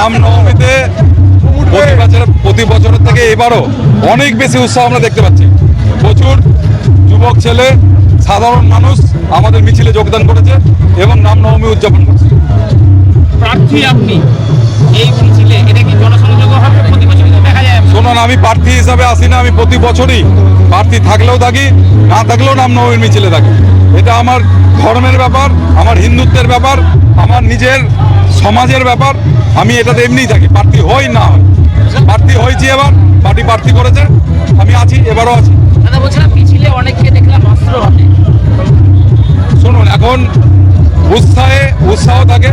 রামনবমীতে প্রতি বছরের থেকে এবারও অনেক বেশি উৎসাহ আমরা দেখতে পাচ্ছি। প্রচুর যুবক ছেলে, সাধারণ মানুষ আমাদের মিছিলে যোগদান করেছে এবং রামনবমী উদযাপন করছে। প্রার্থী আপনি এই মিছিলে, এটা কি জনসংযোগ হবে? প্রতি বছর দেখা যায়। শুনুন, আমি প্রার্থী হিসাবে আসি না, আমি প্রতি বছরই প্রার্থী থাকলেও থাকি, না থাকলেও রামনবমীর মিছিলে থাকি। এটা আমার ধর্মের ব্যাপার, আমার হিন্দুত্বের ব্যাপার, আমার নিজের সমাজের ব্যাপার। আমি এটাতে এমনিই থাকি, প্রার্থী হই না হয়। প্রার্থী হয়েছি, এবার পার্টি প্রার্থী করেছে, আমি আছি, এবারও আছি। দাদা বলছিলাম, মিছিলে অনেককে দেখলাম অস্ত্র হাতে। শুনুন, এখন উৎসাহ থাকে,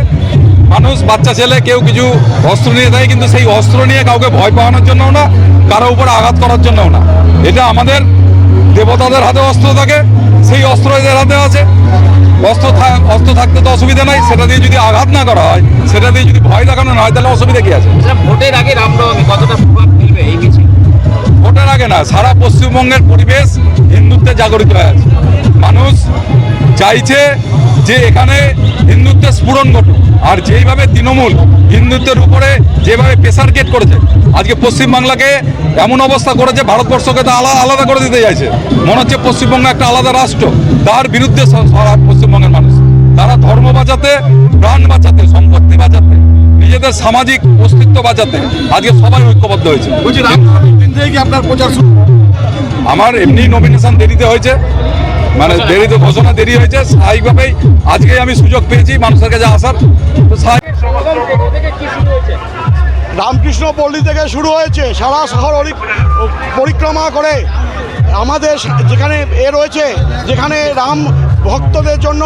মানুষ, বাচ্চা ছেলে কেউ কিছু অস্ত্র নিয়ে থাকে, কিন্তু সেই অস্ত্র নিয়ে কাউকে ভয় পাওয়ানোর জন্যও না, কারো উপর আঘাত করার জন্যও না। এটা আমাদের দেবতাদের হাতে অস্ত্র থাকে, সেই অস্ত্র এদের হাতে আছে। অস্ত্র থাকতে তো অসুবিধা নাই, সেটা দিয়ে যদি আঘাত না করা হয়, সেটা দিয়ে যদি ভয় দেখানো না হয়, তাহলে অসুবিধা কি আছে? ভোটের আগে রামনবমী কতটা প্রভাব ফেলবে এই মিছিল? ভোটের আগে না, সারা পশ্চিমবঙ্গের পরিবেশ হিন্দুত্বে জাগরিত হয়ে আছে। মানুষ চাইছে যে এখানে হিন্দুত্বের স্ফুরণ ঘটুক। আর যেইভাবে তৃণমূল হিন্দুত্বের উপরে যেভাবে প্রেসার ক্রিয়েট করেছে, আজকে পশ্চিমবাংলাকে এমন অবস্থা করেছে, ভারতবর্ষকে তো আলাদা করে দিতে চাইছে। মনে হচ্ছে পশ্চিমবঙ্গ একটা আলাদা রাষ্ট্র। তার বিরুদ্ধে সারা পশ্চিমবঙ্গের মানুষ, তারা ধর্ম বাঁচাতে, প্রাণ বাঁচাতে, সম্পত্তি বাঁচাতে, নিজেদের সামাজিক অস্তিত্ব বাঁচাতে আজকে সবাই ঐক্যবদ্ধ হয়েছে। আপনার প্রচার আমার এমনি নমিনেশন দেরিতে হয়েছে, মানে দেরিতে ঘোষণা দেরি হয়েছে, স্বাভাবিকভাবেই আজকে আমি সুযোগ পেয়েছি মানুষের কাছে আসার। তো রামকৃষ্ণ পল্লী থেকে শুরু হয়েছে, সারা শহর পরিক্রমা করে আমাদের যেখানে রয়েছে, যেখানে রাম ভক্তদের জন্য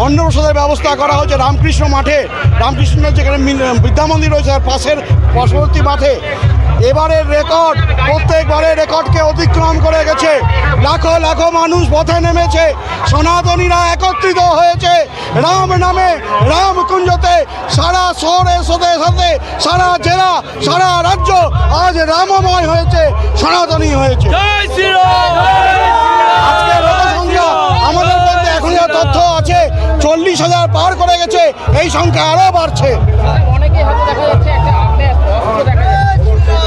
অন্নপ্রসাদের ব্যবস্থা করা হয়েছে রামকৃষ্ণ মাঠে, রামকৃষ্ণের যেখানে বিদ্যা মন্দির রয়েছে তার পার্শ্ববর্তী মাঠে। এবারের রেকর্ড, প্রত্যেকবারের রেকর্ডকে অতিক্রম করে গেছে। লাখো লাখো মানুষ পথে নেমেছে, সনাতনীরা একত্রিত হয়েছে রাম নামে, রামকুঞ্জতে। সারা শহরের সাথে সাথে সারা জেলা, সারা রাজ্য আজ রামময় হয়েছে, সনাতনী হয়েছে। আজকে রথসংখ্যা আমাদের মধ্যে এখনও তথ্য আছে 40,000 পার করে গেছে, এই সংখ্যা আরও বাড়ছে।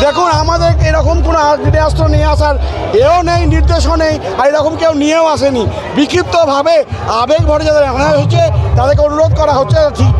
দেখুন, আমাদের এরকম কোনো আগ্নেয়াস্ত্র নিয়ে আসার এও নেই, নির্দেশও নেই, আর এরকম কেউ নিয়েও আসেনি। বিক্ষিপ্তভাবে আবেগ ভরে যাদের আনা হয়েছে তাদেরকে অনুরোধ করা হচ্ছে ঠিক